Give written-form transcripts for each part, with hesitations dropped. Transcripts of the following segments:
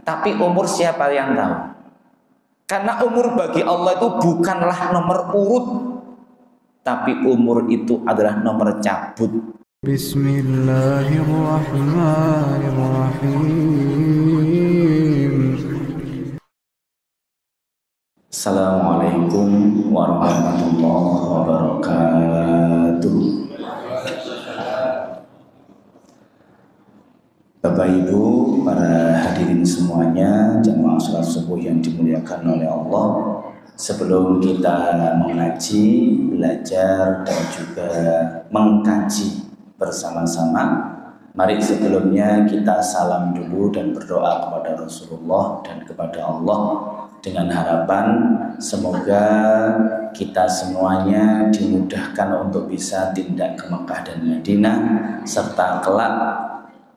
Tapi umur siapa yang tahu? Karena umur bagi Allah itu bukanlah nomor urut, tapi umur itu adalah nomor cabut. Bismillahirrahmanirrahim. Assalamualaikum warahmatullahi wabarakatuh. Bapak Ibu, para hadirin semuanya, jamaah salat subuh yang dimuliakan oleh Allah. Sebelum kita mengaji, belajar dan juga mengkaji bersama-sama, mari sebelumnya kita salam dulu dan berdoa kepada Rasulullah dan kepada Allah dengan harapan semoga kita semuanya dimudahkan untuk bisa tindak ke Mekah dan Madinah serta kelak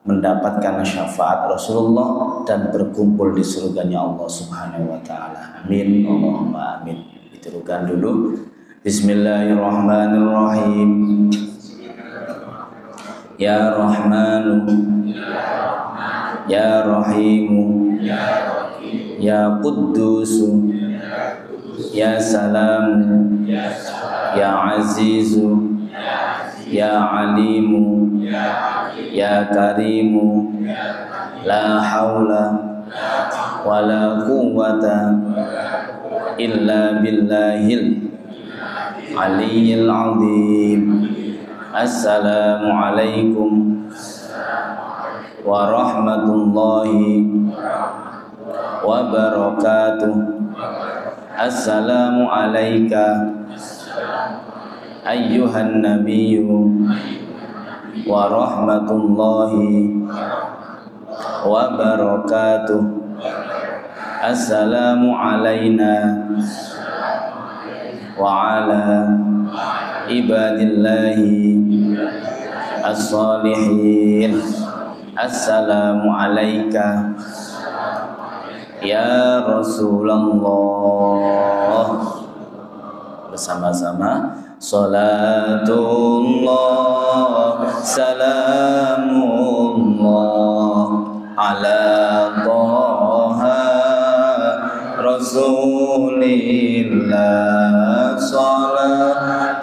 mendapatkan syafaat Rasulullah dan berkumpul di surganya Allah Subhanahu wa taala. Amin. Allahumma amin. Diterukan dulu. Bismillahirrahmanirrahim. Ya Rahmanu Ya Rahimu Ya Quddusu Ya Salamu Ya Azizu Ya Alimu Ya Karimu La hawla Wa la quwwata Illa billahil Aliyyil azim. Assalamualaikum Warahmatullahi Wabarakatuh. Assalamu alayka Ayyuhan nabiyyu wa rahmatullahi wa barakatuh. Assalamu alayna wa ala ibadillahi as-salihin. Assalamu alayka ya Rasulullah. Bersama-sama salatullah salamullah ala Taha Rasulillah. Salatullah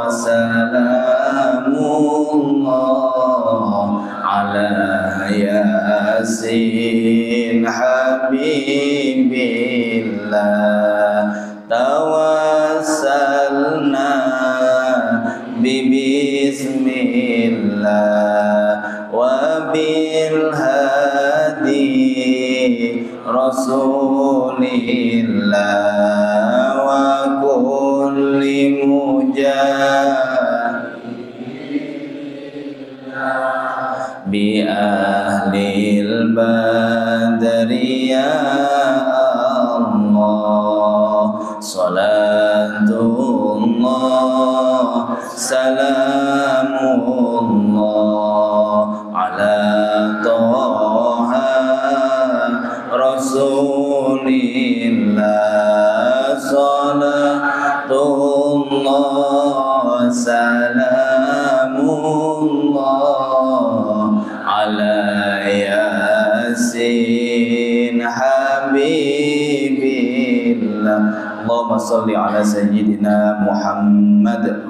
salamullah ala Yasin Habibillah. Tawassalna bismillah wa bil hadi rasulillah wa kulli mujahid bi ahlil badri ya Allah. Salatullah salamullah ala Taha Rasulillah. Salatullah salamullah ala Yasin Habibillah. Allahumma salli ala sayyidina Muhammad.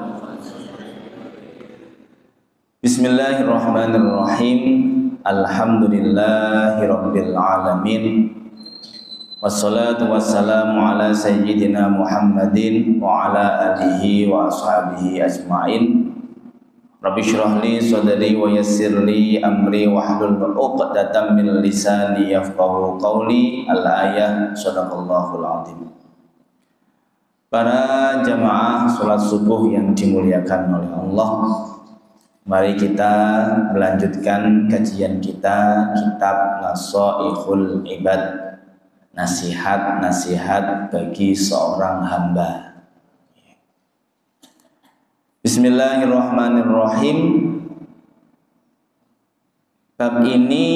Bismillahirrahmanirrahim. Alhamdulillahi rabbil alamin. Wassalatu wassalamu ala sayyidina Muhammadin wa ala alihi wa ashabihi ajma'in. Rabbi shrah li sadri wa yassir li amri wahlul 'uqdatam min lisani yafqahu qawli. Al-ayah. Shadaqallahul azim. Para jamaah sholat subuh yang dimuliakan oleh Allah, mari kita melanjutkan kajian kita kitab Nasaihul Ibad, nasihat-nasihat bagi seorang hamba. Bismillahirrahmanirrahim. Bab ini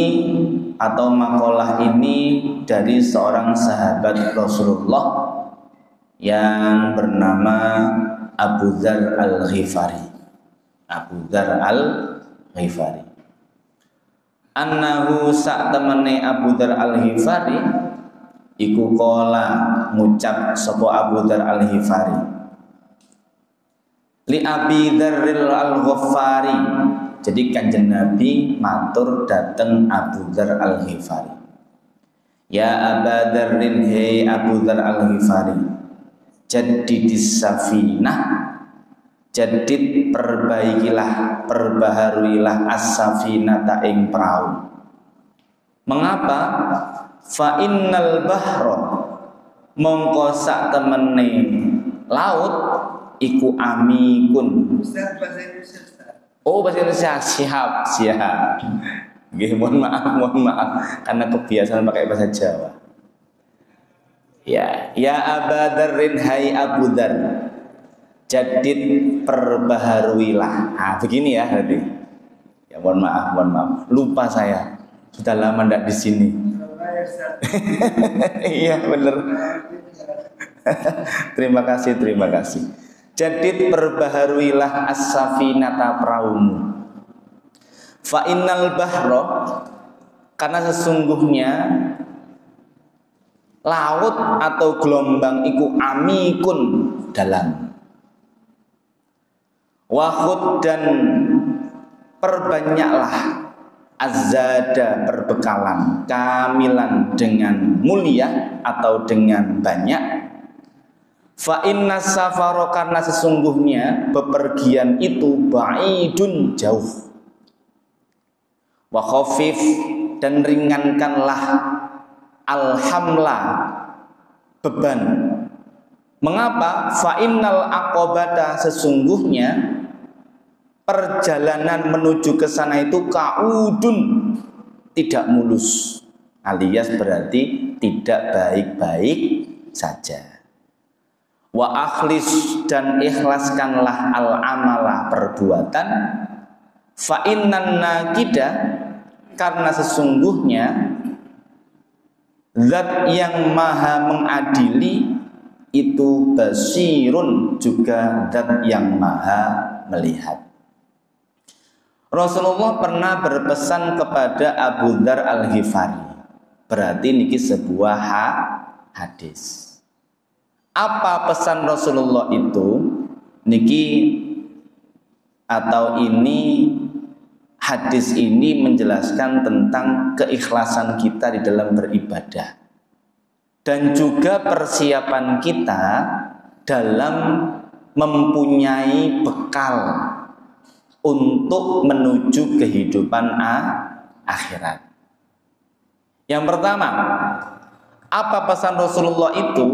atau makalah ini dari seorang sahabat Rasulullah yang bernama Abu Dzar Al-Ghifari. Abu Dzar Al-Ghifari. annahu sak temene Abu Dzar Al-Ghifari iku qala ngucap sapa Abu Dzar Al-Ghifari li Abi Dzarril Al-Ghaffari. Jadi Kanjeng Nabi matur dateng Abu Dzar Al-Ghifari, ya Abu Dzarrin, hei Abu Dzar Al-Ghifari, jadidis safinah, jadid perbaikilah, perbaharuilah as-safinata ing perahu. Mengapa? Fa innal bahra, mongko sak temene laut iku amikun. Oh, bahasa Indonesia. Siap. Nggih, mohon maaf karena kebiasaan pakai bahasa Jawa. Ya Aba Dzarrin, hai Abu Dzar, jadid perbaharuilah. Begini ya berarti. Ya mohon maaf, lupa saya. Sudah lama ndak di sini. Iya benar. Terima kasih. Jadid perbaharuilah as-safinata perahumu. Fa innal bahra, karena sesungguhnya laut atau gelombang iku amikun, dalam. Wahud, dan perbanyaklah azada, perbekalan, kamilan dengan mulia atau dengan banyak. Fa inna safaro, karena sesungguhnya bepergian itu ba'idun, jauh. Wa khafif, dan ringankanlah alhamla, beban. Mengapa? Fa innal aqobata, sesungguhnya perjalanan menuju ke sana itu kaudun, tidak mulus, alias berarti tidak baik-baik saja. Wa akhlis, dan ikhlaskanlah al-amala, perbuatan. Fa innan nakida, karena sesungguhnya zat yang maha mengadili itu basirun, juga zat yang maha melihat. Rasulullah pernah berpesan kepada Abu Dzar Al-Ghifari. Berarti niki sebuah hadis. Apa pesan Rasulullah itu? Niki atau ini hadis ini menjelaskan tentang keikhlasan kita di dalam beribadah dan juga persiapan kita dalam mempunyai bekal untuk menuju kehidupan akhirat. Yang pertama, apa pesan Rasulullah itu?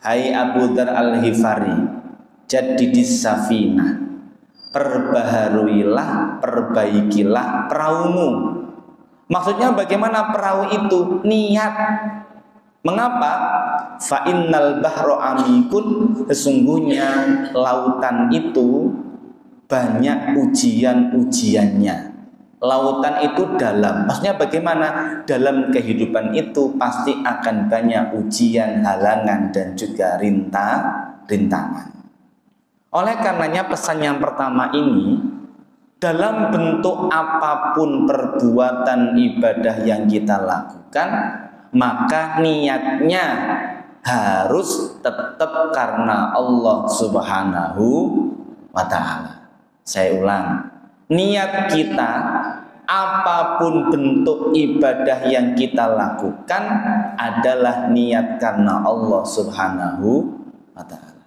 Hai Abu Dzar Al-Ghifari, jadidis safinah, perbaharuilah, perbaikilah perahumu. Maksudnya bagaimana perahu itu? Niat. Mengapa? Fa innal bahra amikun, sesungguhnya lautan itu banyak ujian-ujiannya. Lautan itu dalam. Maksudnya bagaimana? Dalam kehidupan itu pasti akan banyak ujian, halangan, dan juga rintangan. Oleh karenanya pesan yang pertama ini, dalam bentuk apapun perbuatan ibadah yang kita lakukan, maka niatnya harus tetap karena Allah Subhanahu wa ta'ala. Saya ulang, niat kita apapun bentuk ibadah yang kita lakukan adalah niat karena Allah Subhanahu wa ta'ala.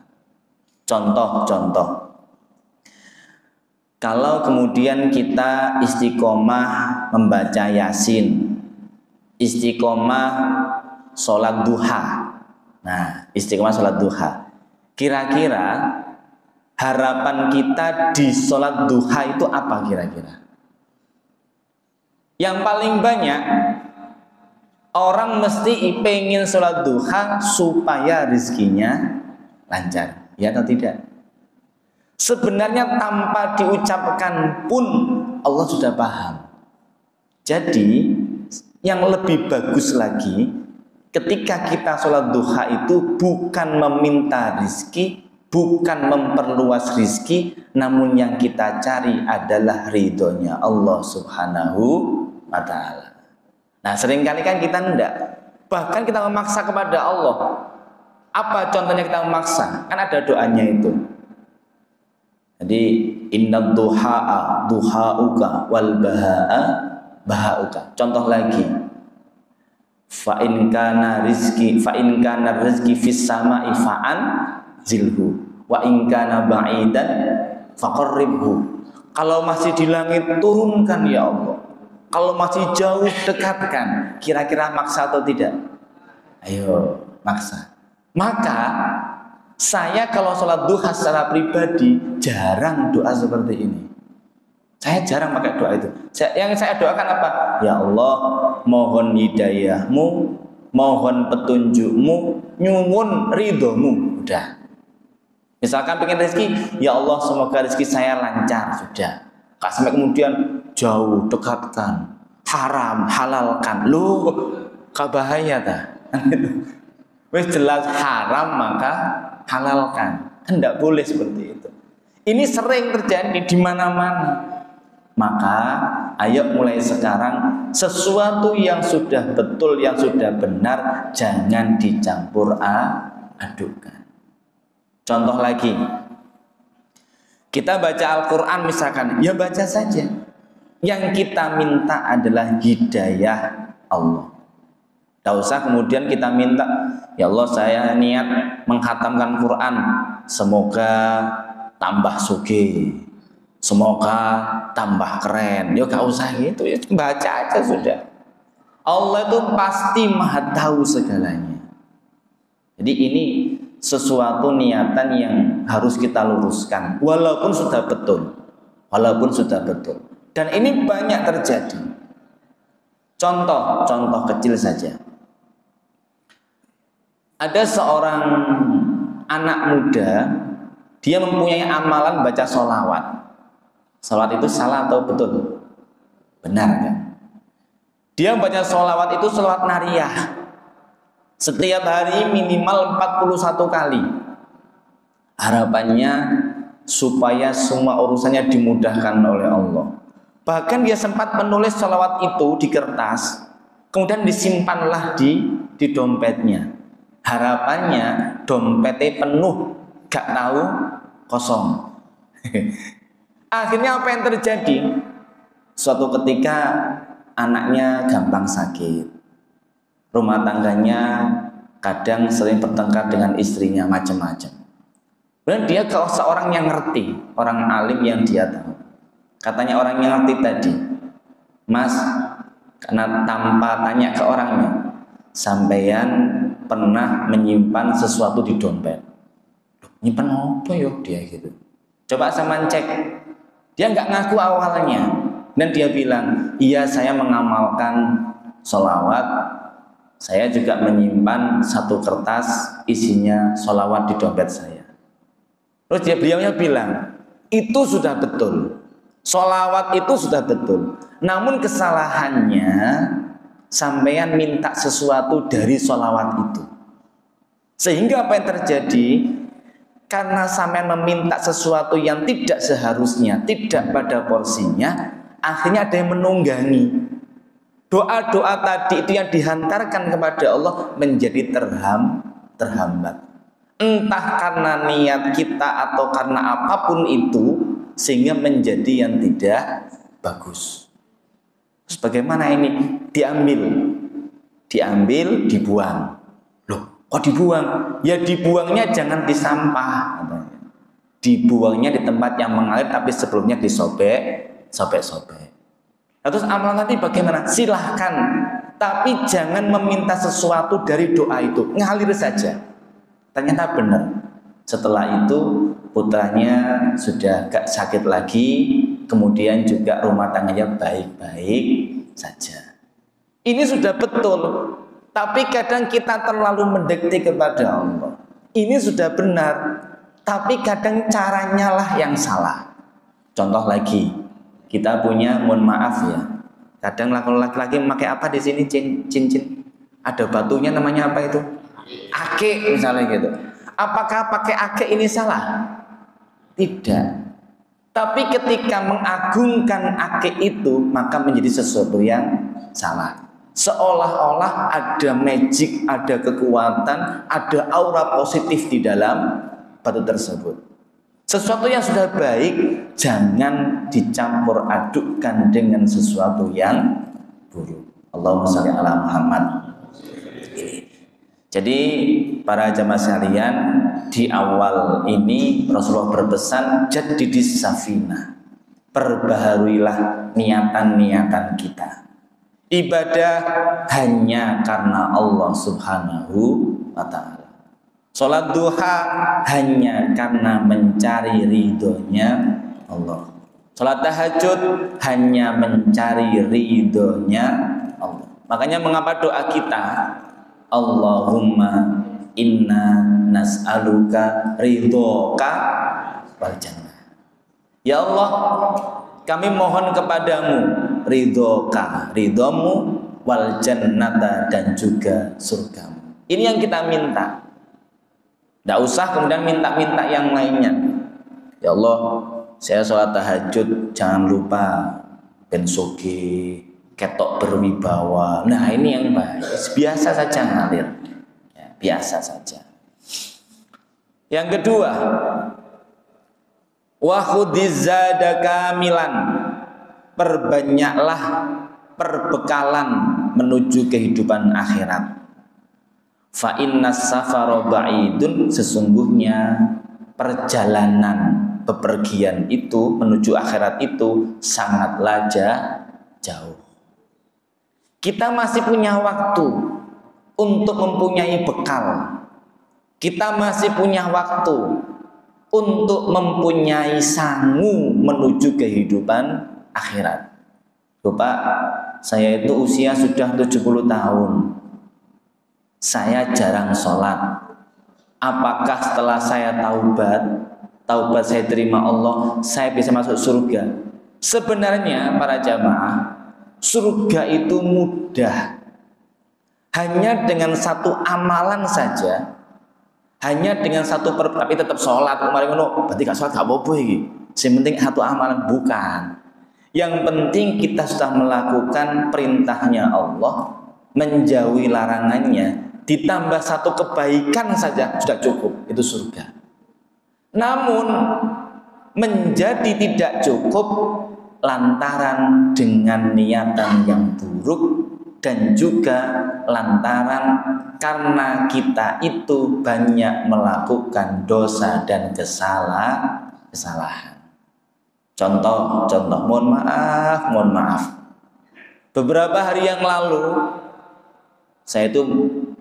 Contoh, kalau kemudian kita istiqomah membaca Yasin, istiqomah sholat duha. Nah, istiqomah sholat duha, kira-kira harapan kita di sholat duha itu apa kira-kira? Yang paling banyak orang mesti pengen sholat duha supaya rezekinya lancar. Ya atau tidak? Sebenarnya tanpa diucapkan pun Allah sudah paham. Jadi yang lebih bagus lagi, ketika kita sholat duha itu bukan meminta rizki, bukan memperluas rizki, namun yang kita cari adalah ridhonya Allah Subhanahu wa ta'ala. Nah, seringkali kan kita enggak. Bahkan kita memaksa kepada Allah. Apa contohnya kita memaksa? Kan ada doanya itu. Jadi inna duha'a duha'uka wal baha'a baha'uka. Contoh lagi. Fa in kana rizqi fis sama'i fa'an zilhu wa in kana ba'idan faqarribhu. Kalau masih di langit turunkan ya Allah. Kalau masih jauh dekatkan. Kira-kira maksa atau tidak? Ayo, maksa. Maka saya kalau sholat duha secara pribadi jarang doa seperti ini. Saya jarang pakai doa itu. Yang saya doakan apa? Ya Allah, mohon hidayahmu, mohon petunjukmu, nyuwun ridhomu. Udah. Misalkan pengen rezeki, ya Allah semoga rezeki saya lancar. Sudah. Gak sampai kemudian jauh, dekatkan, haram, halalkan. Loh, gak bahaya tak? Wes jelas haram maka halalkan. Tidak boleh seperti itu. Ini sering terjadi di mana-mana. Maka ayo mulai sekarang sesuatu yang sudah betul, yang sudah benar jangan dicampur adukan. Contoh lagi, kita baca Al-Quran misalkan, ya baca saja. Yang kita minta adalah hidayah Allah. Tidak usah kemudian kita minta, ya Allah saya niat menghatamkan Quran, semoga tambah sugih, semoga tambah keren. Ya gak usah gitu, ya baca aja sudah. Allah itu pasti maha tahu segalanya. Jadi ini sesuatu niatan yang harus kita luruskan walaupun sudah betul. Dan ini banyak terjadi. Contoh kecil saja. Ada seorang anak muda, dia mempunyai amalan baca sholawat. Sholawat itu salah atau betul? Benar kan? Dia baca sholawat itu sholawat nariyah. Setiap hari minimal 41 kali. Harapannya supaya semua urusannya dimudahkan oleh Allah. Bahkan dia sempat menulis sholawat itu di kertas, kemudian disimpanlah di dompetnya. Harapannya dompetnya penuh, gak tahu kosong. Akhirnya apa yang terjadi? Suatu ketika anaknya gampang sakit. Rumah tangganya kadang sering bertengkar dengan istrinya macam-macam. Dan dia kalau seorang yang ngerti, orang alim yang dia tahu. Katanya orang yang ngerti tadi, Mas, karena tanpa tanya ke orangnya, sampeyan pernah menyimpan sesuatu di dompet? Nyimpan apa yuk dia gitu? Coba sama cek. Dia nggak ngaku awalnya, dan dia bilang, iya saya mengamalkan sholawat. Saya juga menyimpan satu kertas isinya sholawat di dompet saya. Terus beliaunya bilang, itu sudah betul. Sholawat itu sudah betul. Namun kesalahannya sampeyan minta sesuatu dari sholawat itu. Sehingga apa yang terjadi? Karena sampeyan meminta sesuatu yang tidak seharusnya, tidak pada porsinya, akhirnya ada yang menunggangi. Doa-doa tadi itu yang dihantarkan kepada Allah menjadi terhambat. Entah karena niat kita atau karena apapun itu, sehingga menjadi yang tidak bagus. Terus bagaimana ini? Diambil, dibuang. Loh, kok dibuang? Ya dibuangnya jangan di sampah. Dibuangnya di tempat yang mengalir, tapi sebelumnya sobek. Terus amalan nanti bagaimana? Silahkan, tapi jangan meminta sesuatu dari doa itu, ngalir saja. Ternyata benar. Setelah itu putranya sudah gak sakit lagi, kemudian juga rumah tangganya baik-baik saja. Ini sudah betul, tapi kadang kita terlalu mendekati kepada Allah. Ini sudah benar, tapi kadang caranya lah yang salah. Contoh lagi. Kita punya, mohon maaf ya, kadang kalau laki-laki memakai apa di sini cincin, ada batunya namanya apa itu? Akik misalnya gitu. Apakah pakai akik ini salah? Tidak. Tapi ketika mengagungkan akik itu maka menjadi sesuatu yang salah. Seolah-olah ada magic, ada kekuatan, ada aura positif di dalam batu tersebut. Sesuatu yang sudah baik jangan dicampur adukkan dengan sesuatu yang buruk. Allahumma shalli ala Muhammad. Jadi para jamaah sekalian, di awal ini Rasulullah berpesan jadidis safinah. Perbaharuilah niatan-niatan kita. Ibadah hanya karena Allah Subhanahu wa ta'ala. Salat duha hanya karena mencari ridhonya Allah. Salat tahajud hanya mencari ridhonya Allah. Makanya mengapa doa kita, Allahumma inna nas'aluka ridhoka wal jannah. Ya Allah, kami mohon kepadamu ridhoka, ridhomu, wal jannata, dan juga surgamu. Ini yang kita minta. Tidak usah kemudian minta-minta yang lainnya. Ya Allah, saya sholat tahajud jangan lupa bensoge, ketok berwibawa. Nah ini yang baik. Biasa saja ngalir, ya, biasa saja. Yang kedua, wa khudizada kamilan, perbanyaklah perbekalan menuju kehidupan akhirat. Fa innas safara ba'idun, sesungguhnya perjalanan bepergian itu menuju akhirat itu sangatlah jauh. Kita masih punya waktu untuk mempunyai bekal. Kita masih punya waktu untuk mempunyai sangu menuju kehidupan akhirat. Bapak, saya itu usia sudah 70 tahun. Saya jarang sholat. Apakah setelah saya taubat saya terima Allah, saya bisa masuk surga? Sebenarnya para jamaah, surga itu mudah. Hanya dengan satu amalan saja, hanya dengan satu tapi tetap sholat. Kemarin berarti gak sholat gak apa-apa ini. Yang penting satu amalan, bukan. Yang penting kita sudah melakukan perintahnya Allah, menjauhi larangannya, ditambah satu kebaikan saja sudah cukup, itu surga. Namun menjadi tidak cukup lantaran dengan niatan yang buruk, dan juga lantaran karena kita itu banyak melakukan dosa dan kesalahan. Contoh, mohon maaf. Beberapa hari yang lalu saya itu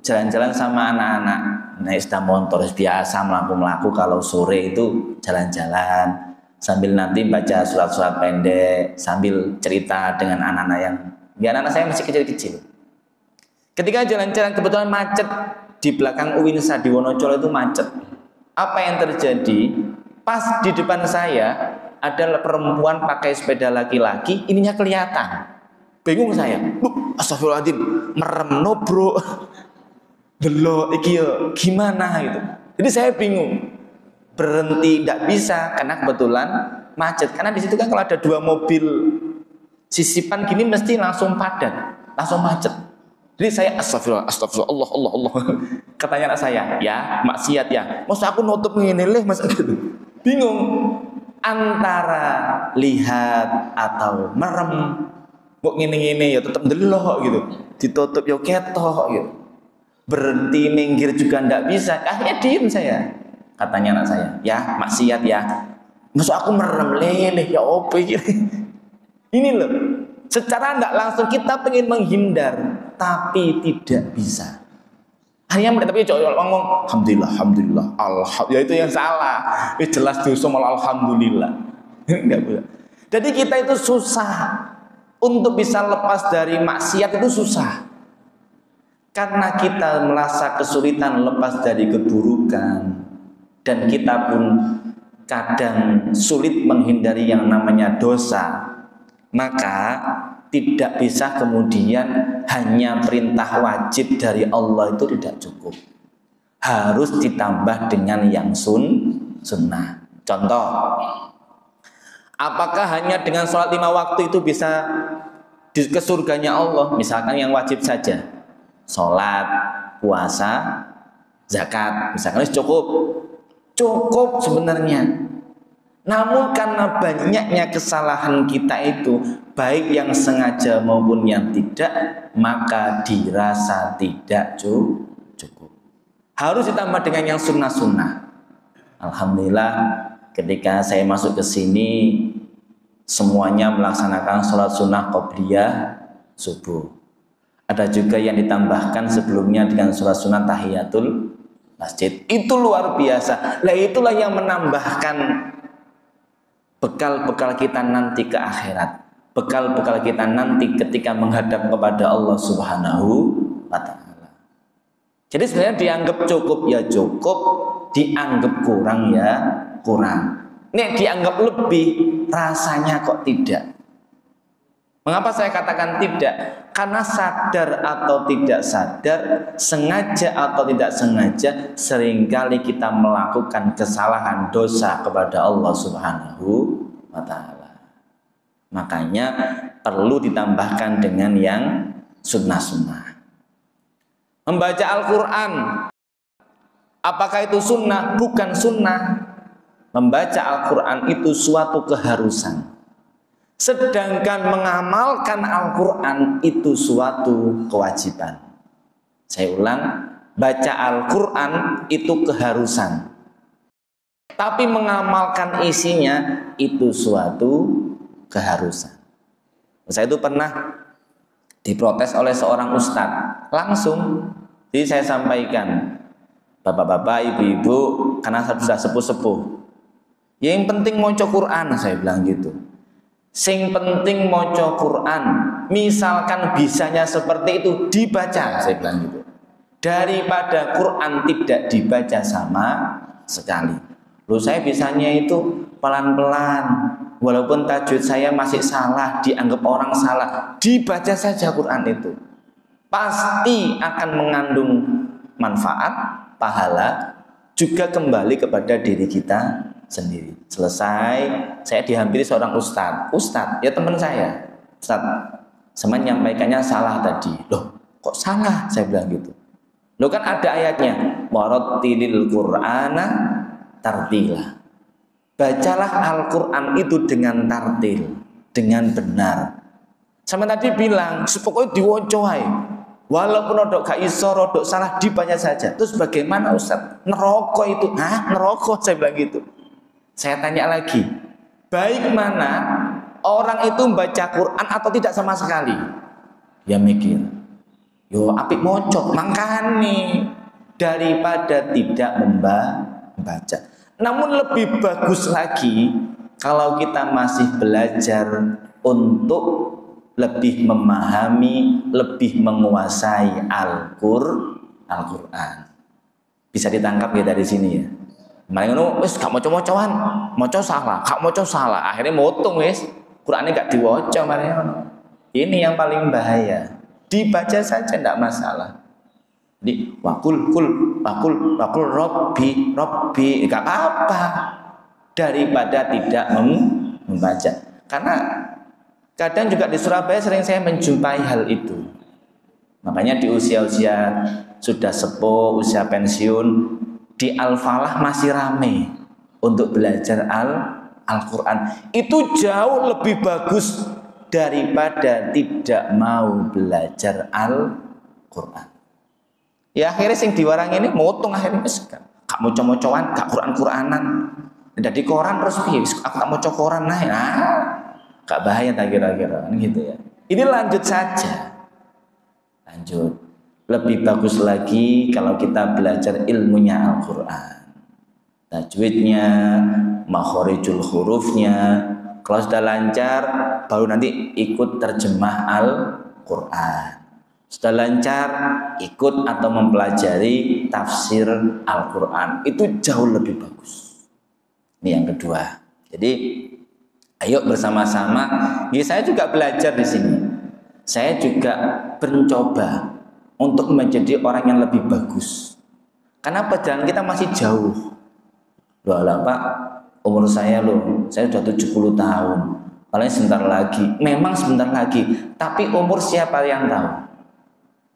jalan-jalan sama anak-anak, naik sepeda motor biasa, melaku kalau sore itu jalan-jalan sambil nanti baca surat-surat pendek, sambil cerita dengan anak-anak yang anak-anak saya masih kecil-kecil. Ketika jalan-jalan kebetulan macet di belakang Uinsa di Wonocolo itu macet. Apa yang terjadi? Pas di depan saya ada perempuan pakai sepeda laki-laki, ininya kelihatan. Bingung saya. Astagfirullahaladzim, merem no bro. Delok iki gimana gitu. Jadi saya bingung. Berhenti tidak bisa karena kebetulan macet. Karena di situ kan kalau ada dua mobil sisipan gini mesti langsung padat, langsung macet. Jadi saya astagfirullah, Allah. Katanya anak saya, ya maksiat ya. Masa aku nutup ngene leh mas gitu. Bingung antara lihat atau merem. Kok ngene-ngene ya tetap delok gitu. Ditutup ya ketok gitu. Berhenti minggir juga ndak bisa. Akhirnya diem saya. Katanya anak saya, ya maksiat ya. Masa aku merem leleh ya opo iki. Ini loh. Secara ndak langsung kita pengen menghindar, tapi tidak bisa. Hanya tapi coba ngomong alhamdulillah. Ya itu yang salah. Jelas dosa malah alhamdulillah. Enggak boleh. Jadi kita itu susah untuk bisa lepas dari maksiat, itu susah. Karena kita merasa kesulitan lepas dari keburukan, dan kita pun kadang sulit menghindari yang namanya dosa, maka tidak bisa kemudian hanya perintah wajib dari Allah itu tidak cukup. Harus ditambah dengan yang sunnah. Contoh, apakah hanya dengan sholat 5 waktu itu bisa ke surganya Allah. Misalkan yang wajib saja, sholat, puasa, zakat, misalkan cukup sebenarnya. Namun karena banyaknya kesalahan kita itu, baik yang sengaja maupun yang tidak, maka dirasa tidak cukup. Harus ditambah dengan yang sunnah-sunnah. Alhamdulillah ketika saya masuk ke sini, semuanya melaksanakan sholat sunnah qobliyah subuh. Ada juga yang ditambahkan sebelumnya dengan sholat sunnah tahiyatul masjid. Itu luar biasa. Lah itulah yang menambahkan bekal-bekal kita nanti ke akhirat, bekal-bekal kita nanti ketika menghadap kepada Allah Subhanahu wa Ta'ala. Jadi sebenarnya dianggap cukup ya cukup, dianggap kurang ya kurang. Nek dianggap lebih, rasanya kok tidak. Mengapa saya katakan tidak? Karena sadar atau tidak sadar, sengaja atau tidak sengaja, seringkali kita melakukan kesalahan dosa kepada Allah Subhanahu wa Ta'ala. Makanya perlu ditambahkan dengan yang sunnah-sunnah. Membaca Al-Quran, apakah itu sunnah? Bukan sunnah. Membaca Al-Quran itu suatu keharusan. Sedangkan mengamalkan Al-Quran itu suatu kewajiban. Saya ulang, baca Al-Quran itu keharusan, tapi mengamalkan isinya itu suatu keharusan. Saya itu pernah diprotes oleh seorang ustadz langsung. Jadi saya sampaikan, bapak-bapak, ibu-ibu, karena saya sudah sepuh-sepuh, yang penting maca Quran, saya bilang gitu. Sing penting maca Quran, misalkan bisanya seperti itu dibaca, saya bilang gitu, daripada Quran tidak dibaca sama sekali. Loh, saya bisanya itu pelan-pelan, walaupun tajwid saya masih salah, dianggap orang salah, dibaca saja Quran itu, pasti akan mengandung manfaat, pahala, juga kembali kepada diri kita sendiri. Selesai, saya dihampiri seorang ustadz, ya teman saya, ustadz, menyampaikannya salah tadi. Loh, kok salah? Saya bilang gitu. Loh, kan ada ayatnya, warattilil Qur'ana tartila. Bacalah Al-Quran itu dengan tartil, dengan benar. Sama tadi bilang, pokoknya diwocohai, walaupun rodok gak iso, rodok salah, dibaca saja. Terus bagaimana Ustaz? Neraka itu? Hah? Neraka? Saya bilang gitu. Saya tanya lagi, baik mana orang itu baca Quran atau tidak sama sekali? Ya mikir, yo apik moco, makanya daripada tidak membaca. Namun lebih bagus lagi kalau kita masih belajar untuk lebih memahami, lebih menguasai Al-Quran. Bisa ditangkap ya dari sini ya. Kemarin itu wis gak moco-mocoan, moco salah, gak moco salah. Akhirnya motung wis, Qurannya gak diwoco kemarin. Ini yang paling bahaya. Dibaca saja tidak masalah. Di wakul Robbi, gak apa-apa daripada tidak membaca. Karena kadang juga di Surabaya sering saya menjumpai hal itu. Makanya di usia-usia sudah sepuh, usia pensiun, di Al-Falah masih rame untuk belajar Al-Quran. Itu jauh lebih bagus daripada tidak mau belajar Al-Quran. Ya akhirnya sing diwarang ini motung akhirnya gak mau cocokan, gak Quran-Quranan. Jadi koran terus aku tak mau koran nah ya. Gak bahaya tak kira-kira gitu ya. Ini lanjut saja. Lanjut. Lebih bagus lagi kalau kita belajar ilmunya Al-Quran, tajwidnya, makhorijul hurufnya. Kalau sudah lancar, baru nanti ikut terjemah Al-Quran. Sudah lancar, ikut atau mempelajari tafsir Al-Quran. Itu jauh lebih bagus. Ini yang kedua. Jadi, ayo bersama-sama. Ya, saya juga belajar di sini. Saya juga mencoba untuk menjadi orang yang lebih bagus. Karena perjalanan kita masih jauh. Loh lah Pak, umur saya saya sudah 70 tahun. Paling sebentar lagi, memang sebentar lagi, tapi umur siapa yang tahu?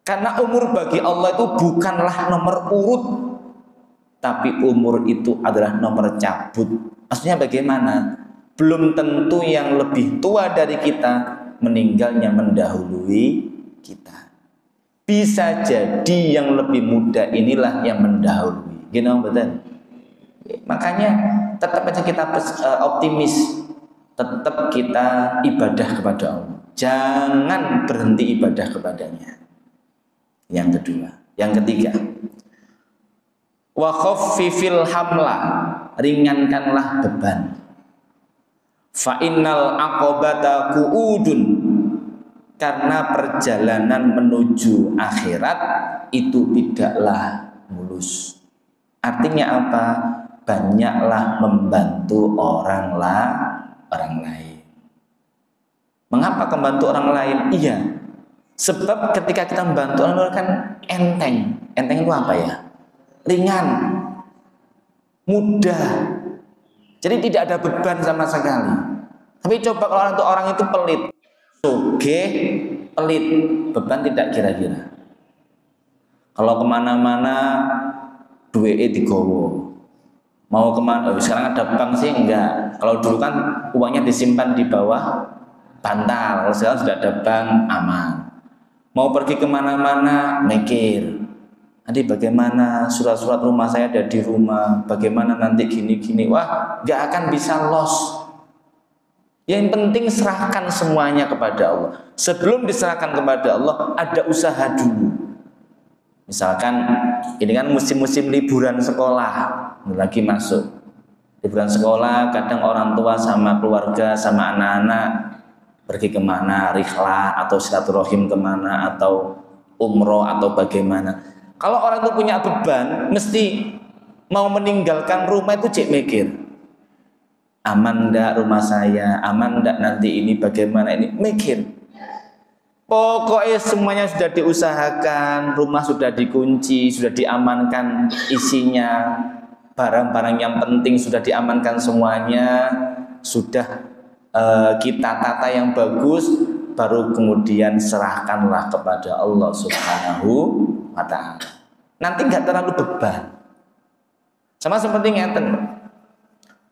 Karena umur bagi Allah itu bukanlah nomor urut, tapi umur itu adalah nomor cabut. Maksudnya bagaimana? Belum tentu yang lebih tua dari kita meninggalnya mendahului kita. Bisa jadi yang lebih muda inilah yang mendahului. Gini betul. Makanya tetap aja kita optimis. Tetap kita ibadah kepada Allah. Jangan berhenti ibadah kepadanya. Yang kedua, yang ketiga, wa khaffifil hamla, ringankanlah beban. Fa innal aqobata qu'udun, karena perjalanan menuju akhirat itu tidaklah mulus. Artinya apa? Banyaklah membantu orang lain. Mengapa membantu orang lain? Iya, sebab ketika kita membantu orang lain kan enteng. Enteng itu apa ya? Ringan, mudah. Jadi tidak ada beban sama sekali. Tapi coba kalau orang itu pelit, sugih, pelit, beban tidak kira-kira. Kalau kemana-mana duitnya digowo. Mau kemana? Sekarang ada bank sih enggak. Kalau dulu kan uangnya disimpan di bawah bantal. Kalau sekarang sudah ada bank, aman. Mau pergi kemana-mana mikir. Nanti bagaimana surat-surat rumah saya ada di rumah. Bagaimana nanti gini-gini. Wah, enggak akan bisa loss. Yang penting serahkan semuanya kepada Allah. Sebelum diserahkan kepada Allah, ada usaha dulu. Misalkan ini kan musim-musim liburan sekolah lagi masuk. Liburan sekolah, kadang orang tua sama keluarga sama anak-anak pergi kemana, rihlah atau silaturahim kemana, atau umroh atau bagaimana. Kalau orang itu punya beban, mesti mau meninggalkan rumah itu cek mikir, aman ndak rumah saya, aman ndak nanti ini bagaimana ini, mikir. Pokoknya semuanya sudah diusahakan, rumah sudah dikunci, sudah diamankan isinya, barang-barang yang penting sudah diamankan semuanya, sudah kita tata yang bagus, baru kemudian serahkanlah kepada Allah Subhanahu wa Ta'ala. Nanti nggak terlalu beban. Sama seperti ngeten.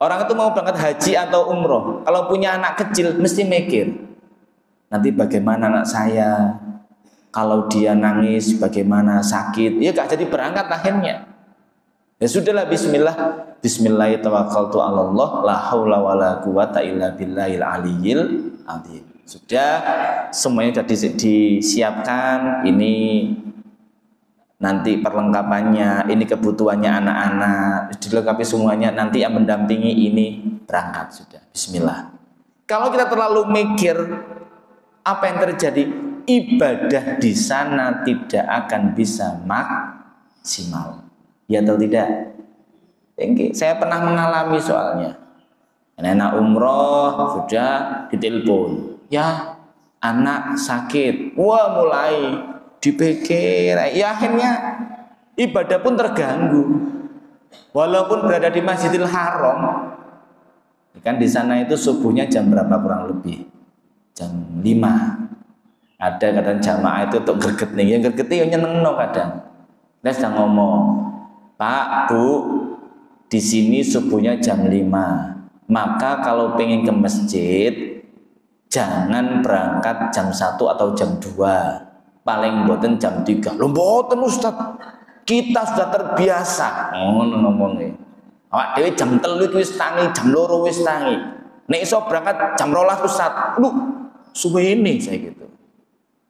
Orang itu mau berangkat haji atau umroh, kalau punya anak kecil mesti mikir, nanti bagaimana anak saya, kalau dia nangis bagaimana, sakit, ya gak jadi berangkat akhirnya. Ya sudahlah, bismillahirrahmanirrahim, la haula wala quwata illa billahil aliyyil azim. Sudah semuanya sudah disiapkan, ini nanti perlengkapannya, ini kebutuhannya anak-anak, dilengkapi semuanya, nanti yang mendampingi ini berangkat sudah. Bismillah. Kalau kita terlalu mikir, apa yang terjadi? Ibadah di sana tidak akan bisa maksimal. Ya atau tidak? Saya pernah mengalami soalnya. Anak umroh sudah ditelepon. Ya, anak sakit. Wah, mulai dipikir. Ya akhirnya ibadah pun terganggu. Walaupun berada di Masjidil Haram, kan di sana itu subuhnya jam berapa kurang lebih? Jam 5. Ada kadang jamaah itu untuk greget nih, yang greget itu nyeneng no kadang. Dia sedang ngomong, Pak, Bu, di sini subuhnya jam 5. Maka kalau pengen ke masjid, jangan berangkat jam 1 atau jam 2. Paling boten jam 3. Loh boten Ustaz, kita sudah terbiasa. Ngomongnya. Awak dhewe jam 3 wis tangi, jam 2 wis tangi. Nek iso berangkat jam 12 Ustaz. Lu suwe ini saya gitu.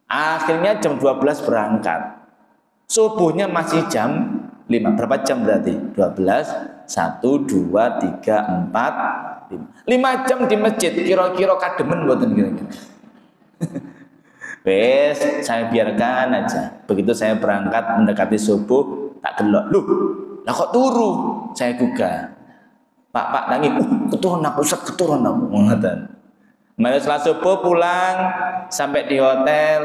Akhirnya jam 12 berangkat. Subuhnya masih jam 5. Berapa jam berarti? 12, 1, 2, 3, 4, 5. 5 jam di masjid. Kira-kira kademen mboten kira-kira. Wes, saya biarkan aja. Begitu saya berangkat mendekati subuh, tak delok. Loh, lah kok turu? Saya gugah. Pak nangis, keturun aku, Ustaz, keturun aku. Ngoten. Mari setelah subuh pulang, sampai di hotel,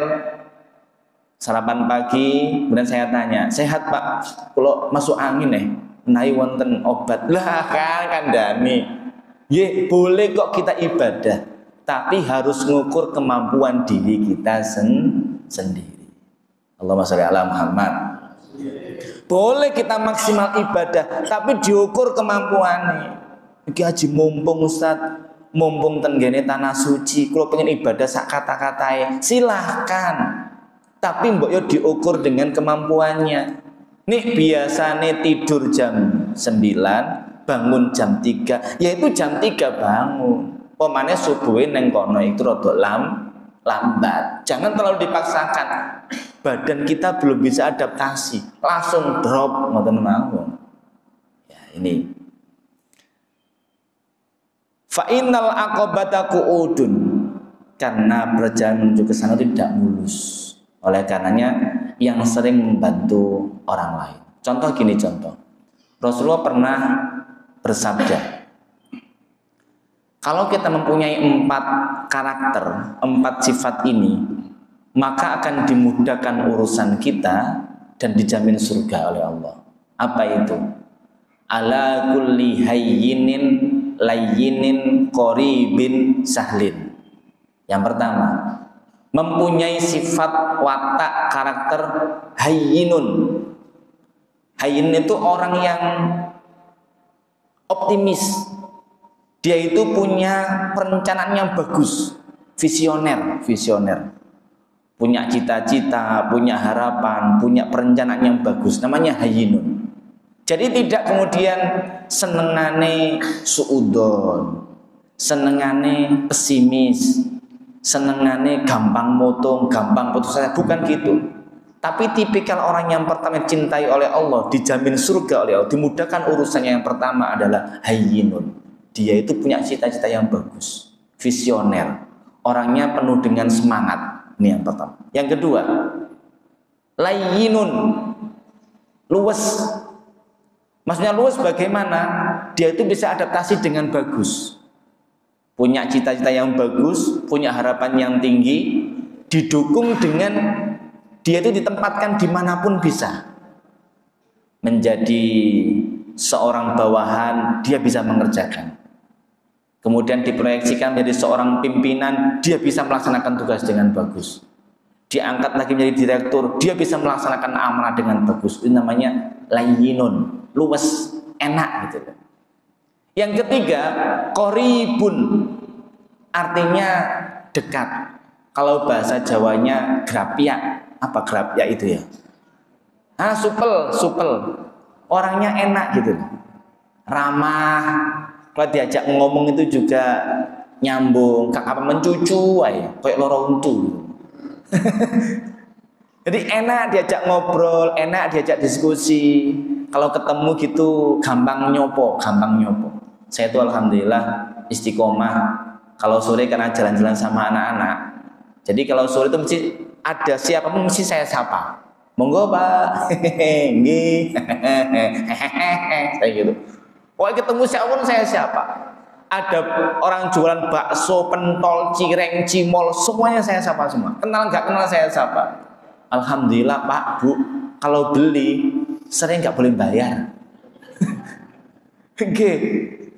sarapan pagi, kemudian saya tanya, sehat Pak? Kalau masuk angin menawi wonten obat. Lah kan kandhani. Ye, boleh kok kita ibadah. tapi harus ngukur kemampuan diri kita sendiri. Allahumma sholli ala Muhammad. Boleh kita maksimal ibadah, tapi diukur kemampuannya. Iki haji mumpung Ustaz, mumpung tenggene tanah suci, kalau pengen ibadah sak kata-katae, silahkan. Tapi mbok yo diukur dengan kemampuannya. Nih biasane tidur jam 9, bangun jam 3, yaitu jam 3 bangun. Pemane subuhe neng kono itu rada lambat. Jangan terlalu dipaksakan. Badan kita belum bisa adaptasi, langsung drop ngoten mawon. Ya, ini. Fa innal aqabata qu'udun. Karena perjalanan menuju ke sana tidak mulus. Oleh karenanya yang sering membantu orang lain. Contoh gini contoh. Rasulullah pernah bersabda, kalau kita mempunyai 4 karakter, 4 sifat ini, maka akan dimudahkan urusan kita dan dijamin surga oleh Allah. Apa itu? Ala kulli hayyinin layyinin qaribin sahlin. Yang pertama, mempunyai sifat watak karakter hayyinun. Hayyin itu orang yang optimis. Dia itu punya perencanaan yang bagus, visioner. Punya cita-cita, punya harapan, punya perencanaan yang bagus, namanya hayyinun. Jadi tidak kemudian senengane suudon, senengane pesimis, senengane gampang motong, gampang putus asa, bukan gitu. Tapi tipikal orang yang pertama cintai oleh Allah, dijamin surga oleh Allah, dimudahkan urusannya yang pertama adalah hayyinun. Dia itu punya cita-cita yang bagus, visioner, orangnya penuh dengan semangat. Ini yang pertama. Yang kedua, layyinun, luwes. Maksudnya luwes bagaimana? Dia itu bisa adaptasi dengan bagus, punya cita-cita yang bagus, punya harapan yang tinggi, didukung dengan dia itu ditempatkan dimanapun bisa. Menjadi seorang bawahan, dia bisa mengerjakan. Kemudian diproyeksikan menjadi seorang pimpinan, dia bisa melaksanakan tugas dengan bagus. Diangkat lagi menjadi direktur, dia bisa melaksanakan amanah dengan bagus. Itu namanya layyinun, luwes, enak gitu. Yang ketiga, qaribun, artinya dekat. Kalau bahasa Jawanya grapia, apa grapia itu ya? Supel. Orangnya enak gitu. Ramah. Kalau diajak ngomong itu juga nyambung, apa mencucu aja, kayak loro untu. Jadi enak diajak ngobrol, enak diajak diskusi. Kalau ketemu gitu gampang nyopo. Saya tuh alhamdulillah istiqomah. Kalau sore karena jalan-jalan sama anak-anak. Jadi kalau sore itu mesti ada siapapun mesti saya sapa. Monggo Pak. Nggih. Kayak gitu. Kalau ketemu siapapun saya siapa. Ada orang jualan bakso, pentol, cireng, cimol, semuanya saya sapa semua. Kenal nggak kenal saya sapa. Alhamdulillah Pak, Bu, kalau beli sering nggak boleh bayar. Oke.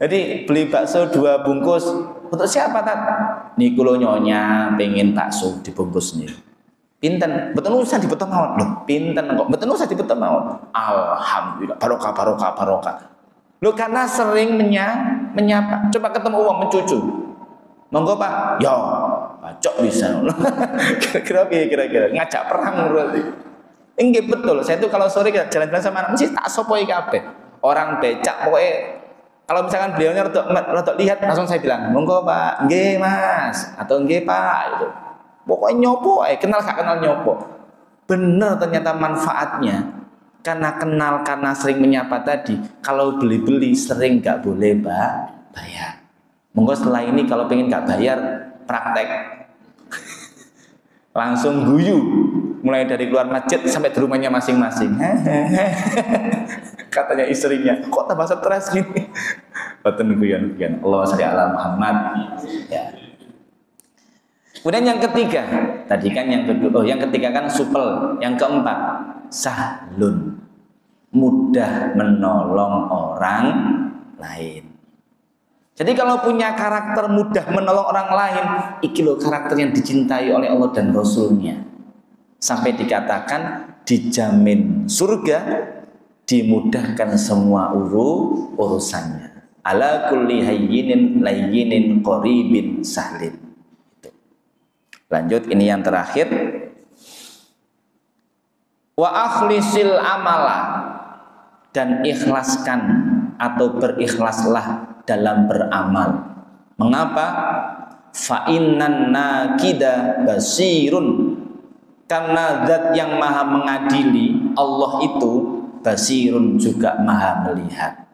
Jadi beli bakso 2 bungkus untuk siapa Tat? Nih kulo nyonya pengen bakso dibungkus nih. Pinten, betul usah dibeton mawon. Loh, pinten kok betul usah dibeton mawon. Alhamdulillah, barokah. Loh karena sering menyapa. Coba ketemu uang mencucu. Monggo Pak. Ya, pacok bisa. Kira-kira ngajak perang berarti. Enggak betul. Saya tuh kalau sore jalan-jalan sama anak mesti tak sopoi kabeh. Orang becak pokoknya kalau misalkan beliaunya rotok lihat langsung saya bilang, "Monggo Pak." "Nggih, Mas." Atau "Nggih, Pak." Gitu. Pokoknya nyopo kenal gak kenal nyopo. Bener ternyata manfaatnya. Karena kenal, karena sering menyapa tadi. Kalau beli-beli sering gak boleh bayar. Monggo setelah ini kalau pengen gak bayar, praktek. Langsung guyu. Mulai dari keluar masjid sampai di rumahnya masing-masing. Katanya istrinya, kok tambah stres gini? Boten guyon. Allahumma sholli ala Muhammad. Ya. Kemudian yang ketiga, tadi kan yang kedua, yang ketiga kan supel, yang keempat sahlun, mudah menolong orang lain. Jadi kalau punya karakter mudah menolong orang lain, iki loh karakter yang dicintai oleh Allah dan Rasulnya. Sampai dikatakan dijamin surga, dimudahkan semua urusannya. Ala kulli hayyinin layyinin qaribin sahlin. Lanjut, ini yang terakhir. Wa akhlisil amala, dan ikhlaskan atau berikhlaslah dalam beramal. Mengapa? Fa innan nakida basirun, karena zat yang maha mengadili, Allah itu basirun, juga maha melihat.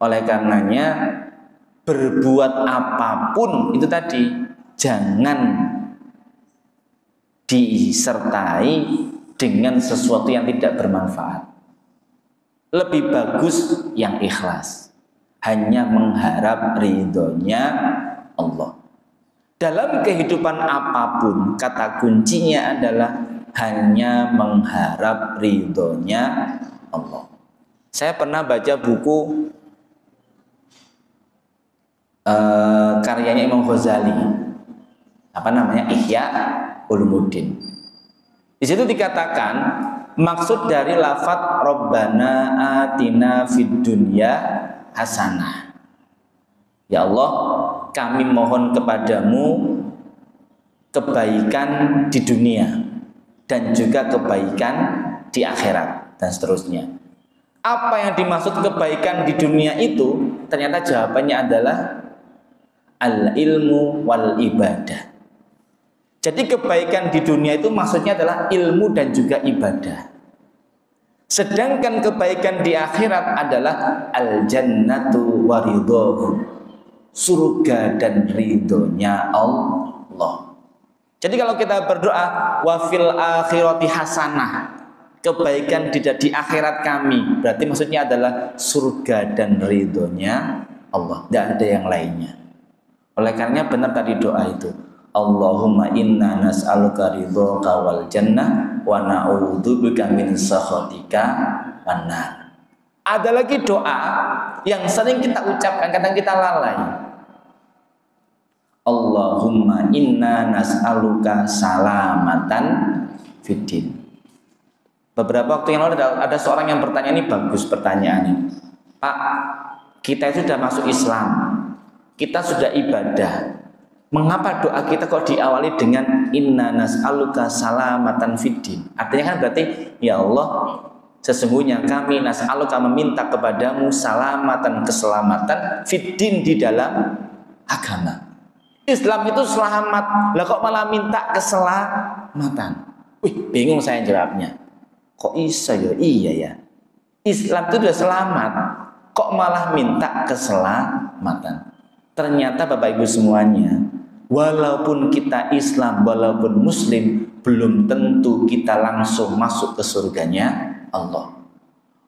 Oleh karenanya berbuat apapun itu tadi jangan disertai dengan sesuatu yang tidak bermanfaat. Lebih bagus yang ikhlas, hanya mengharap ridhonya Allah. Dalam kehidupan apapun, kata kuncinya adalah hanya mengharap ridhonya Allah. Saya pernah baca buku karyanya Imam Ghazali, apa namanya, Ihya Ulumuddin. Di situ dikatakan maksud dari lafadz Rabbana atina fid dunya hasanah. Ya Allah, kami mohon kepadamu kebaikan di dunia dan juga kebaikan di akhirat, dan seterusnya. Apa yang dimaksud kebaikan di dunia itu? Ternyata jawabannya adalah al-ilmu wal ibadah. Jadi kebaikan di dunia itu maksudnya adalah ilmu dan juga ibadah. Sedangkan kebaikan di akhirat adalah al-jannatu waridhohu, surga dan ridhonya Allah. Jadi kalau kita berdoa wa fil akhirati hasanah, kebaikan di akhirat kami, berarti maksudnya adalah surga dan ridhonya Allah, tidak ada yang lainnya. Oleh karenanya benar tadi doa itu, Allahumma inna nas'aluka ridhoka wal jannah wa na'udzubika min sakhatika wan nar. Ada lagi doa yang sering kita ucapkan, kadang kita lalai. Allahumma inna nas'aluka salamatan fiddin. Beberapa waktu yang lalu ada seorang yang bertanya, ini bagus pertanyaannya. Pak, kita itu sudah masuk Islam, kita sudah ibadah, mengapa doa kita kok diawali dengan inna nas'aluka salamatan fiddin? Artinya kan berarti, ya Allah, sesungguhnya kami nas'aluka meminta kepadamu salamatan, keselamatan, fiddin, di dalam agama. Islam itu selamat, lah kok malah minta keselamatan? Wih, bingung saya jawabnya. Kok bisa ya? Iya ya, Islam itu sudah selamat, kok malah minta keselamatan? Ternyata Bapak Ibu semuanya, walaupun kita Islam, walaupun Muslim, belum tentu kita langsung masuk ke surganya Allah.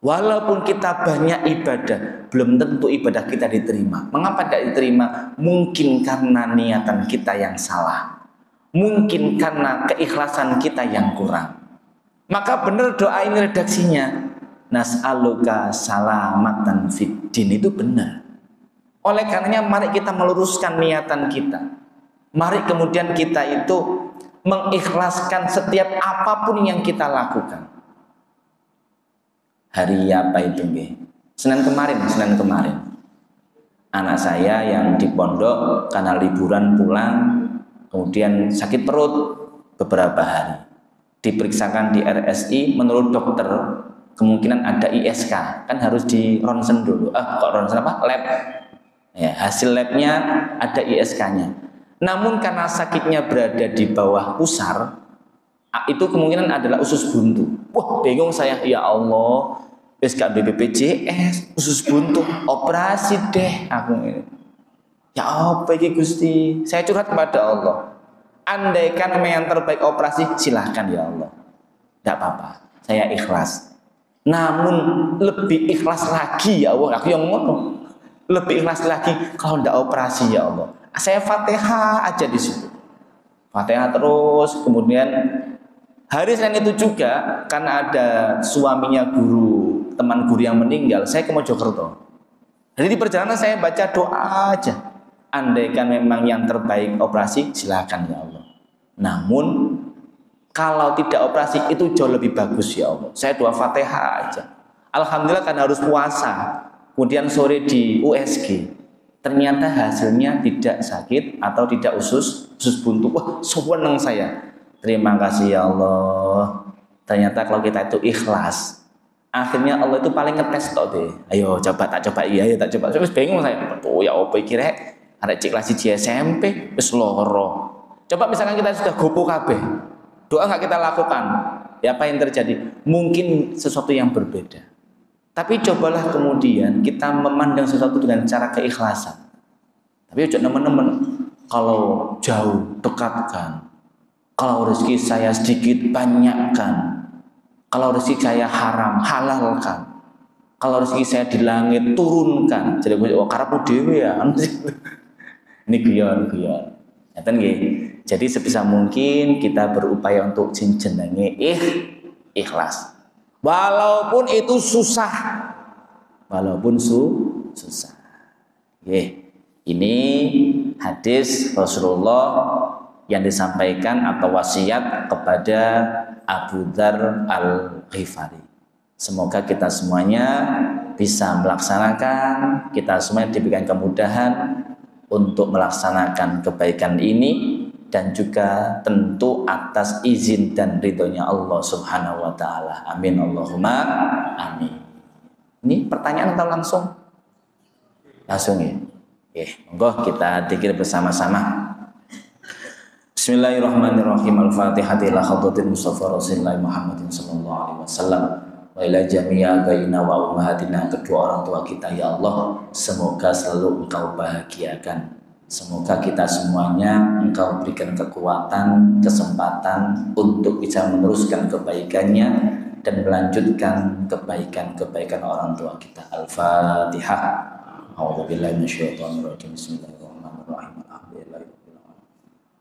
Walaupun kita banyak ibadah, belum tentu ibadah kita diterima. Mengapa tidak diterima? Mungkin karena niatan kita yang salah, mungkin karena keikhlasan kita yang kurang. Maka benar doa ini redaksinya, nas'aluka salamatan fiddin, itu benar. Oleh karenanya mari kita meluruskan niatan kita. Mari kemudian kita itu mengikhlaskan setiap apapun yang kita lakukan. Hari apa itu nggih? Senin kemarin, anak saya yang di pondok karena liburan pulang, kemudian sakit perut beberapa hari. Diperiksakan di RSI, menurut dokter kemungkinan ada ISK, kan harus di ronsen dulu. Kok ronsen apa? Lab. Ya, hasil labnya ada ISK-nya. Namun karena sakitnya berada di bawah pusar, itu kemungkinan adalah usus buntu. Wah, bingung saya, ya Allah, wis gak BPJS, usus buntu, operasi deh aku ini. Ya apa iki Gusti? Saya curhat kepada Allah. Andaikan yang terbaik operasi, silahkan ya Allah, tidak apa-apa, saya ikhlas. Namun lebih ikhlas lagi ya Allah, aku yang ngomong, lebih ikhlas lagi kalau tidak operasi ya Allah. Saya Fatihah aja di situ, Fatihah terus. Kemudian hari Senin itu juga karena ada suaminya teman guru yang meninggal, saya ke Mojokerto. Jadi di perjalanan saya baca doa aja. Andaikan memang yang terbaik operasi, silakan ya Allah. Namun kalau tidak operasi itu jauh lebih bagus ya Allah. Saya doa Fatihah aja. Alhamdulillah kan harus puasa. Kemudian sore di USG. Ternyata hasilnya tidak sakit atau tidak usus buntu. Wah, seneng saya. Terima kasih ya Allah. Ternyata kalau kita itu ikhlas, akhirnya Allah itu paling ngetes tok deh. Ayo coba tak coba, iya ayo tak coba. Terus bingung saya. Oh ya apa iki rek? Arek cek kelas 1 SMP wis loro. Coba misalkan kita sudah gopo kabeh. Doa enggak kita lakukan. Ya apa yang terjadi? Mungkin sesuatu yang berbeda. Tapi cobalah kemudian kita memandang sesuatu dengan cara keikhlasan. Tapi jangan teman-teman kalau jauh dekatkan. Kalau rezeki saya sedikit banyakkan. Kalau rezeki saya haram, halalkan. Kalau rezeki saya di langit, turunkan. Jadi oh, karepmu dhewe ya. Ini guyon. Jadi sebisa mungkin kita berupaya untuk jenenge ikhlas. Walaupun itu susah. Susah. Ini hadis Rasulullah yang disampaikan atau wasiat kepada Abu Dzar Al-Ghifari. Semoga kita semuanya bisa melaksanakan, kita semua diberikan kemudahan untuk melaksanakan kebaikan ini dan juga tentu atas izin dan ridhonya Allah Subhanahu wa taala. Amin Allahumma amin. Ini pertanyaan atau langsung? Langsung ya. Monggo kita dzikir bersama-sama. Bismillahirrahmanirrahim. Al-Fatihah ila hadratil Mustafa Rasulullah Muhammadin sallallahu alaihi wasallam wa ila jami'i abaina wa ummahatina, kedua orang tua kita ya Allah, semoga selalu Engkau bahagiakan. Semoga kita semuanya Engkau berikan kekuatan, kesempatan untuk bisa meneruskan kebaikannya dan melanjutkan kebaikan-kebaikan orang tua kita. Al-Fatihah. A'udzubillahi minasyaitonir rajim. Bismillahirrahmanirrahim.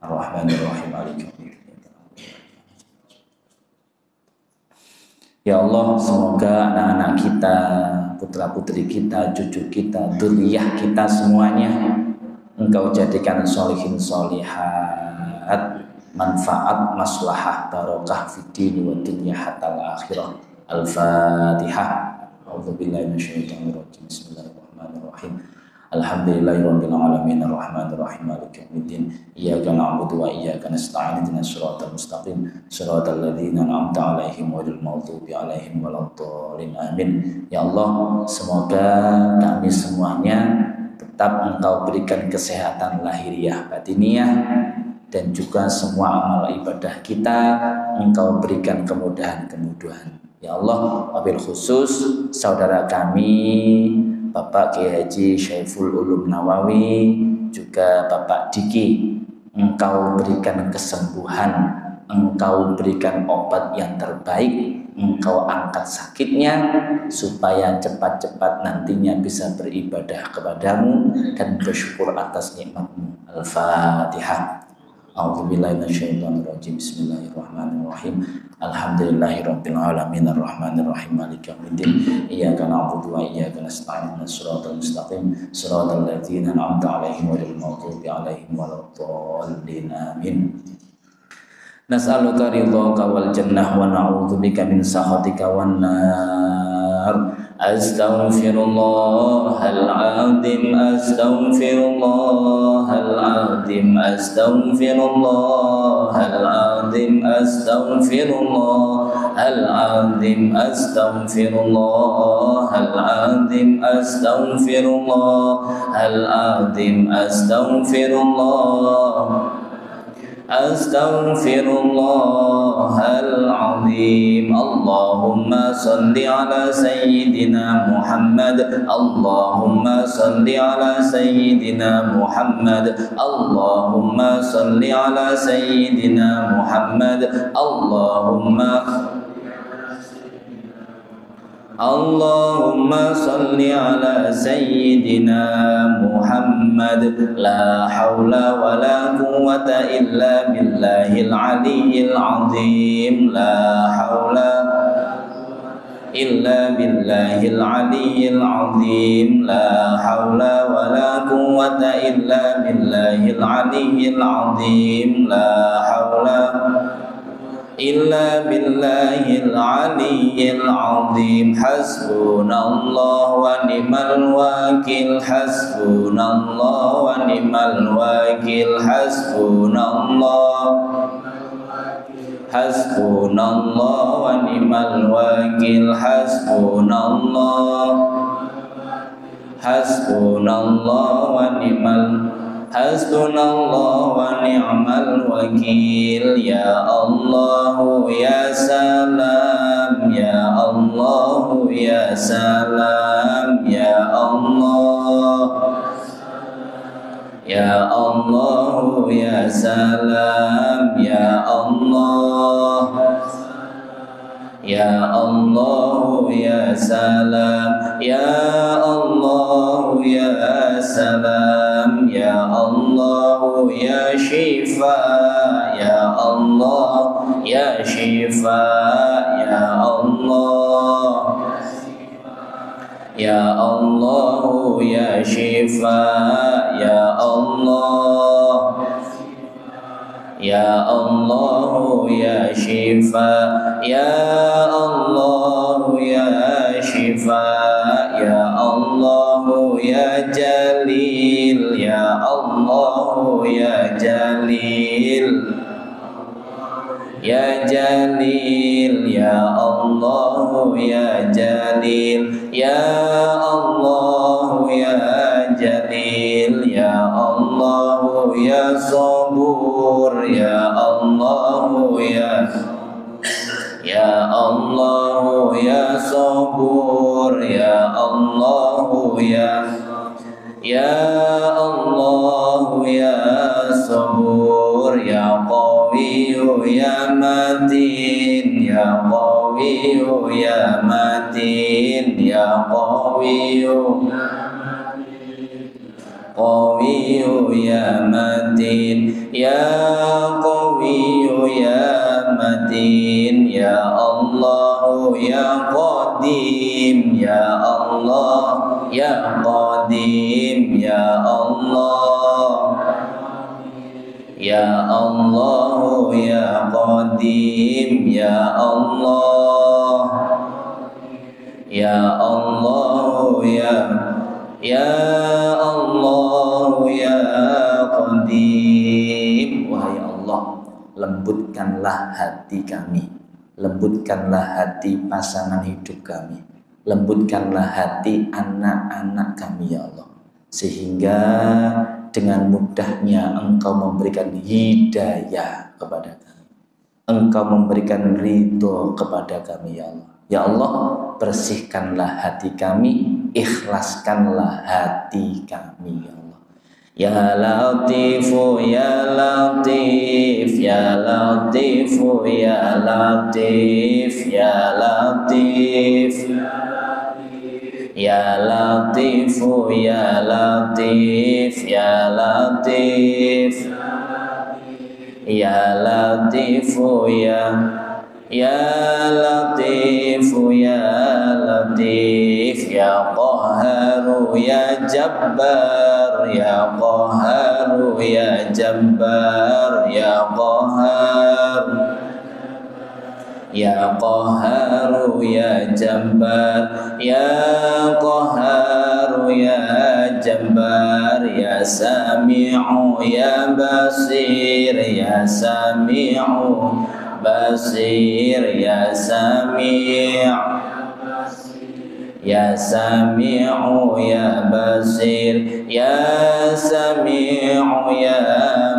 Ar-Rahmanir-Rahim. Ya Allah, semoga anak-anak kita, putra-putri kita, cucu kita, dzurriyyah kita semuanya Engkau jadikan sholihin sholihat, manfaat, maslahah, barokah fid dini wa dunya hatta al-akhirah. Al-Fatihah. A'udzubillahi minasyaitonir rajim. Bismillahirrahmanirrahim. Alhamdulillahirabbil alamin arrahmanir rahim maliki yaumiddin iyyaka na'budu wa iyyaka nasta'in ihdinas siratal mustaqim siratal ladzina an'amta 'alaihim ghairil maghdubi 'alaihim waladdallin amin. Ya Allah, semoga kami semuanya tetap Engkau berikan kesehatan lahiriah batiniah dan juga semua amal ibadah kita Engkau berikan kemudahan-kemudahan. Ya Allah, wabil khusus saudara kami Bapak Kiai Haji Syaiful Ulum Nawawi, juga Bapak Diki, Engkau berikan kesembuhan, Engkau berikan obat yang terbaik, Engkau angkat sakitnya supaya cepat-cepat nantinya bisa beribadah kepadamu dan bersyukur atas nikmat-Mu. Al-Fatihah. A'udzubillahi minasyaitonir rajim. Bismillahirrahmanirrahim. Alhamdulillahirabbil alamin arrahmanir rahim maliki yaumiddin iyyaka na'budu wa iyyaka nasta'in ihdinas siratal mustaqim siratal ladzina an'amta 'alaihim ghairil maghdubi 'alaihim waladdallin amin. Nas'aluka ridhaka wal jannah wa na'udzubika min sakhatika wan nar. Astaghfirullahal azim, astaghfirullahal azim, astaghfirullahal azim, astaghfirullahal azim, astaghfirullahal azim, astaghfirullahal azim, astaghfirullahal azim. Allahumma salli ala sayyidina Muhammad, Allahumma salli ala sayyidina Muhammad, Allahumma salli ala sayyidina Muhammad, Allahumma salli ala sayyidina Muhammad. La hawla wa la quwwata illa billahil aliyyil azim. La hawla إلا بالله العلي العظيم لا حول ولا قوة إلا بالله العلي العظيم لا حول إلا بالله العلي العظيم حسبنا الله ونعم الوكيل حسبنا الله ونعم الوكيل حسبنا الله حسبنا الله ونعم الوكيل حسبنا الله حسبنا الله ونعم حسبنا الله ونعم الوكيل يا الله يا سلام يا الله يا سلام يا الله يا الله يا سلام يا الله يا الله يا سلام يا الله يا سلام يا الله يا شفاء يا الله يا شفاء يا الله يا الله يا شفاء يا الله يا الله يا شفاء يا الله يا شفاء يا الله يا جليل يا الله يا جليل يا جليل يا الله يا جليل يا الله يا جليل يا الله يا صبور يا الله يا الله يا صبور يا الله يا الله يا صبور يا قوي يا متين يا قوي يا متين يا قوي قوي يا متين يا قوي يا متين يا الله يا قديم يا الله يا قديم يا الله يا الله يا قديم يا الله يا الله يا Allah ya Qadim. Wahai Allah, lembutkanlah hati kami, lembutkanlah hati pasangan hidup kami, lembutkanlah hati anak-anak kami ya Allah, sehingga dengan mudahnya Engkau memberikan hidayah kepada kami, Engkau memberikan ridho kepada kami ya Allah. Ya Allah, bersihkanlah hati kami, ikhlaskanlah hati kami ya Allah. Ya Latifu ya Latif ya Latifu ya Latif ya Latif ya Latifu ya Latif ya Latif ya Latifu ya Latifu ya Latif ya Qahharu ya Jabbar ya Qahharu ya Jabbar ya Qahhar ya Qahharu ya Jabbar ya Qahharu ya Jabbar ya Sami'u ya Basir ya Sami'u Basir ya Sami' ya Sami'u ya Basir ya Sami'u ya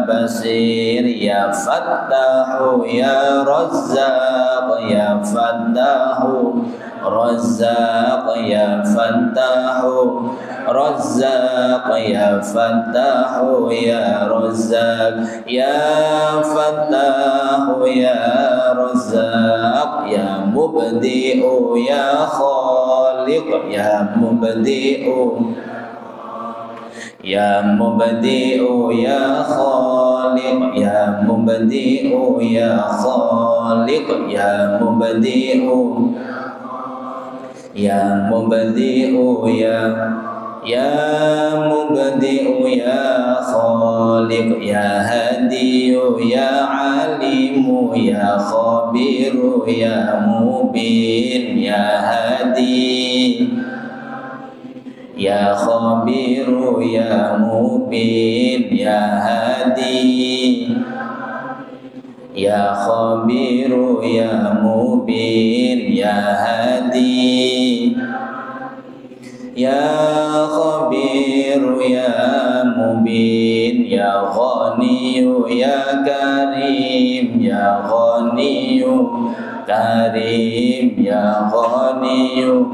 Basir ya Fattahu ya Razzaq ya Fattahu Razzaq ya Fattahu Razzaq ya Fattahu ya Razzaq ya Fattahu ya Razzaq ya Mubdi'u ya Khaliq ya Mubdi'u ya Mubdi'u ya Khaliq ya Mubdi'u ya Khaliq ya Mubdi'u Ya mubdi'u ya mubdi'u ya khaliq ya hadiyu ya alimu ya khabiru ya mubin ya hadi ya khabiru ya mubin ya hadi ya khabiru ya mubin ya hadi ya khabiru ya mubin ya ghaniyu ya karim ya ghaniyu karim ya ghaniyu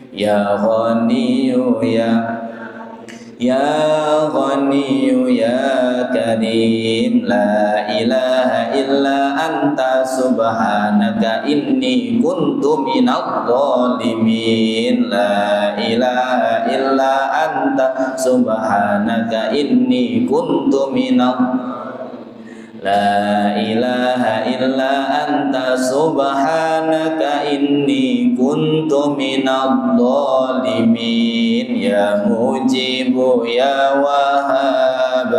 ya ghaniyu ya ghaniyu ya karim la ilaha illa anta subhanaka inni kuntu minadh dhalimin la ilaha illa anta subhanaka inni kuntu La ilaha illa anta subhanaka inni kuntu minadh dhalimin ya mujibu ya wahhab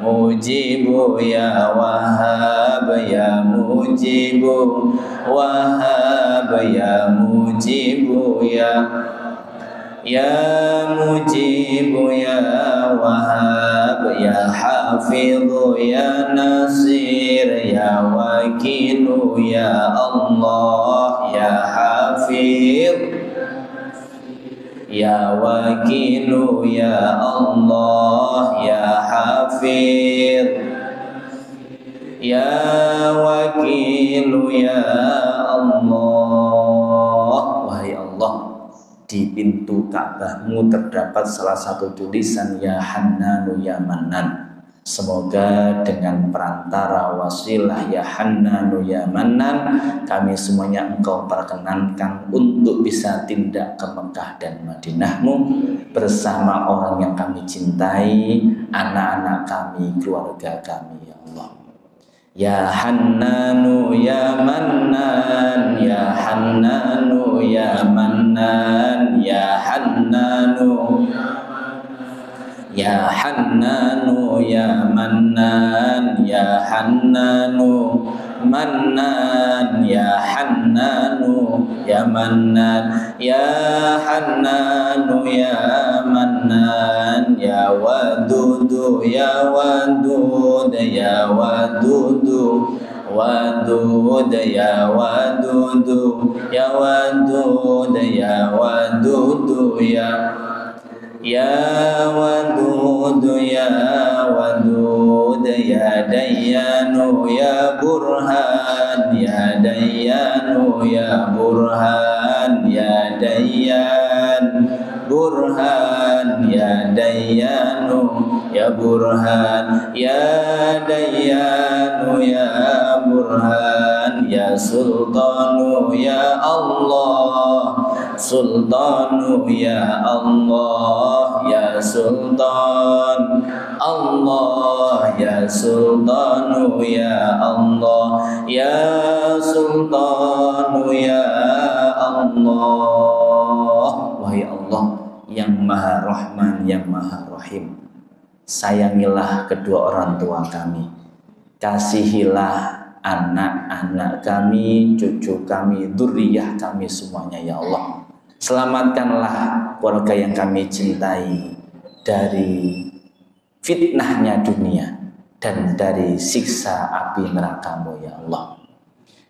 mujibu ya wahhab ya mujibu wahhab ya mujibu ya mujibu ya wahhab ya hafidhu ya nasir ya wakilu ya Allah ya hafidh ya wakilu ya Allah ya hafidh ya wakilu ya Allah. Wahai Allah, di pintu Ka'bahmu terdapat salah satu tulisan ya Hannanu ya Mannan. Semoga dengan perantara wasilah ya Hannanu ya Mannan, kami semuanya Engkau perkenankan untuk bisa tindak ke Mekah dan Madinahmu bersama orang yang kami cintai, anak-anak kami, keluarga kami ya Allah. Ya Hannanu ya Mannan, ya Hannanu ya Mannan, ya Hannanu ya Hannanu ya Mannan, ya Hannanu Mannan, ya Hannanu ya Mannan, ya Hannanu ya Mannan, ya Wadudu ya Wadud ya Wadudu Wadud ya Wadudu ya Wadud ya Wadudu ya Wadud ya Wadud ya Dayyanu ya Burhan ya Dayyanu ya Burhan ya Dayyan Burhan ya Dayyanu ya Burhan ya Dayyanu ya Burhan ya Sultanu ya Allah Sultanu ya Allah ya Sultan Allah ya Sultanu ya Allah ya Sultanu ya Allah. Wahai Allah yang Maha Rahman yang Maha Rahim, sayangilah kedua orang tua kami, kasihilah anak-anak kami, cucu kami, dzurriyyah kami semuanya ya Allah. Selamatkanlah keluarga yang kami cintai dari fitnahnya dunia dan dari siksa api neraka-Mu ya Allah.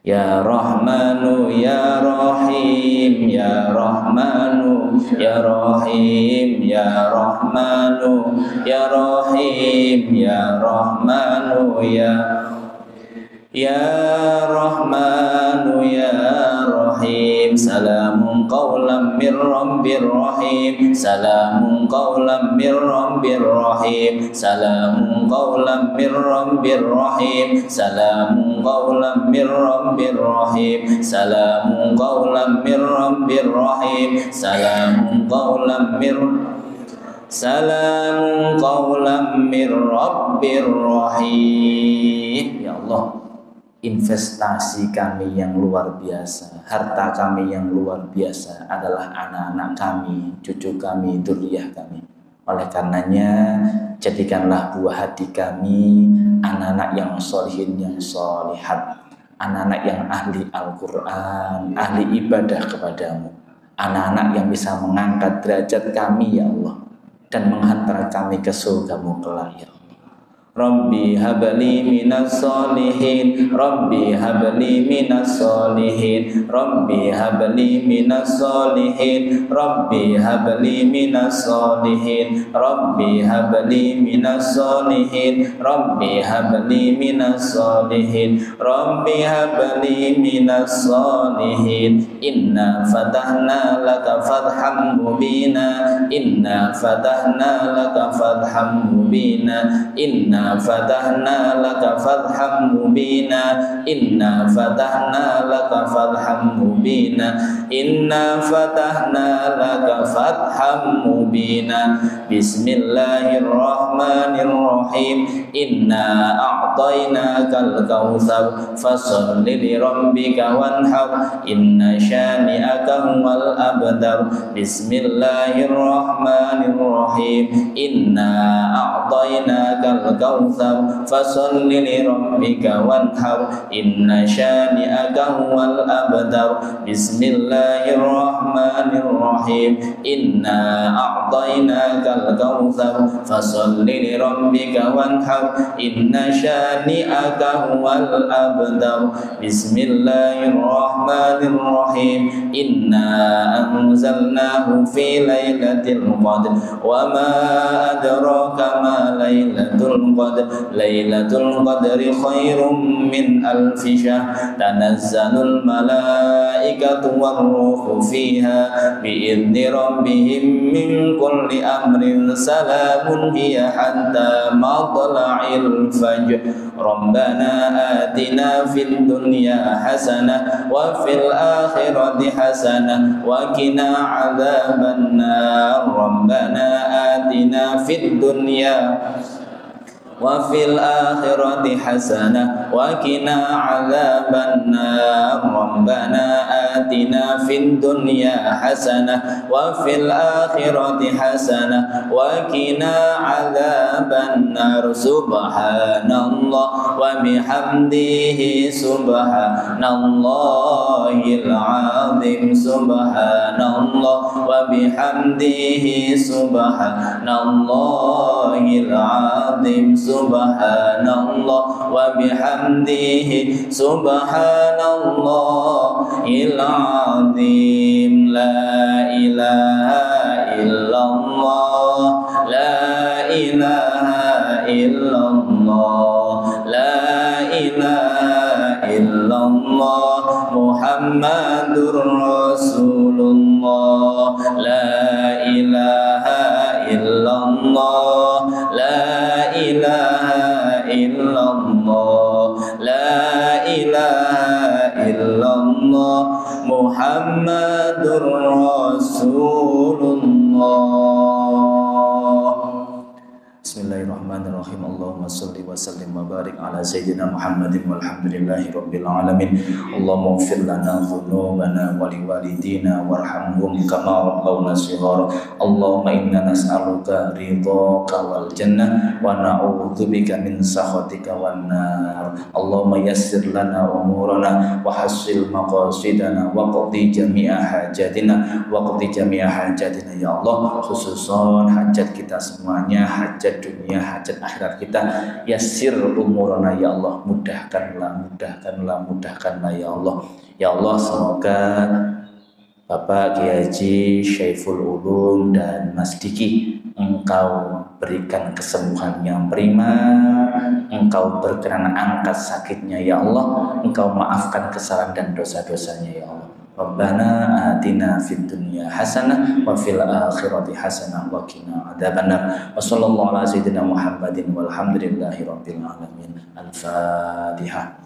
Ya Rahmanu ya Rahim ya Rahmanu ya Rahim ya Rahmanu ya Rahim ya Rahmanu ya Rahmanu ya Rahim. Salamun qawlan min Rabbir Rahim. Salamun qawlan min Rabbir Rahim. Salamun qawlan min Rabbir Rahim. Salamun qawlan min Rabbir Rahim. Salamun qawlan min Rabbir Rahim. Salamun qawlan min Rabbir Rahim. Ya Allah, investasi kami yang luar biasa, harta kami yang luar biasa adalah anak-anak kami, cucu kami, dzurriyyah kami. Oleh karenanya, jadikanlah buah hati kami anak-anak yang sholihin, yang sholihat, anak-anak yang ahli Al-Quran, ahli ibadah kepadamu, anak-anak yang bisa mengangkat derajat kami ya Allah, dan menghantar kami ke surgamu kelak ya Allah. Rabbi habli minas solihin, Rabbi habli minas solihin, Rabbi habli minas solihin, Rabbi habli minas solihin, Rabbi habli minas solihin, Rabbi habli minas solihin, Rabbi habli minas solihin. Inna fatahna laka fatham mubina, Inna fatahna laka fatham mubina, Inna fatahna laka fatham mubina, Inna fatahna laka fatham mubina, Inna fatahna laka fatham mubina. Bismillahirrahmanirrahim. Inna a'tainakal kautsar fasholli li rabbika wanhar, inna syani'aka huwal abtar. Bismillahirrahmanirrahim. Inna a'tainakal kautsar fasholli li rabbika wanhar, inna syani'aka huwal abtar. Bismillahirrahmanirrahim. Inna a'tainakal kautsar fasholli li rabbika wanhar, inna syani'aka huwal abtar. Bismillahirrahmanirrahim. Inna anzalnahu fi lailatul qadr wa ma adraka ma lailatul qadr, lailatul qadri khairum min alfi syahr, tanazzalul malaikatu warruhu fiha biidzni rabbihim min kulli amrin, salamun hiya hatta matla'il fajr. Rabbana atina fid dunya hasanah wa fil akhirati hasanah wa qina adzabannar. Rabbana atina fid dunya wa fil akhirati hasanah wa qina adzabannar. Rabbana atina fid dunya hasanah wa fil akhirati hasanah wa qina adzabannar. Subhanallah wa bihamdihi, subhanallahil azim, subhanallah wa bihamdihi, subhanallahil azim, subhanallah wa bihamdihi, subhanallahil azim. La ilaha illallah, la ilaha illallah, la ilaha illallah, Muhammadur Rasulullah. La ilaha illallah, la ilaha illallah, la ilaha illallah, Muhammadur Rasulullah. Bismillahirrahmanirrahim. Allahumma salli wa sallim wa barik ala sayyidina Muhammadin walhamdulillahi rabbil alamin. Allahumma ighfir lana dhunubana wa liwalidina warhamhum kama rabbawna shighara. Allahumma inna nas'aluka ridhaka wal jannah wa na'udzubika min sakhatika wan nar. Allahumma yassir lana umurana wa hassil maqasidana wa qdi jami'a hajatina wa qdi jami'a hajatina ya Allah, khususan hajat kita semuanya, hajat dunia, hajat akhirat kita. Yassir umurana ya Allah, mudahkanlah, mudahkanlah, mudahkanlah ya Allah. Ya Allah, semoga Bapak Kiai Haji Syaiful Ulum dan Mas Diki, Engkau berikan kesembuhan yang prima, Engkau berkenan angkat sakitnya ya Allah, Engkau maafkan kesalahan dan dosa-dosanya ya Allah. Rabbana atina fid dunya hasanah wa fil akhirati hasanah wa qina adzabannar. Wa sallallahu ala sayyidina Muhammadin walhamdulillahi rabbil alamin. Al-Fatihah.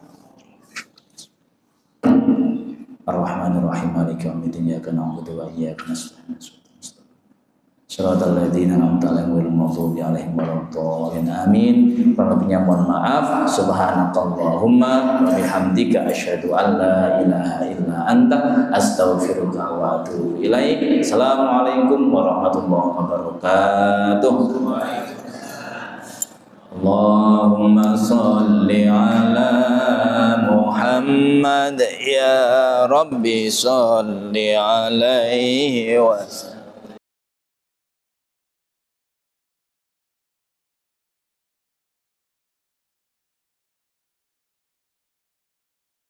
Ar-Rahmanir Rahim, Maliki yaumiddin, iyyaka na'budu wa iyyaka nasta'in. Shiratal ladzina an'amta 'alaihim ghairil maghdubi 'alaihim waladdallin. Amin. Kurang lebihnya mohon maaf. Subhanakallahumma wa bihamdika asyhadu an la ilaha illa anta astaghfiruka wa atubu ilaik. Assalamualaikum warahmatullahi wabarakatuh. Allahumma salli ala Muhammad ya Rabbi salli alaihi wa sallam.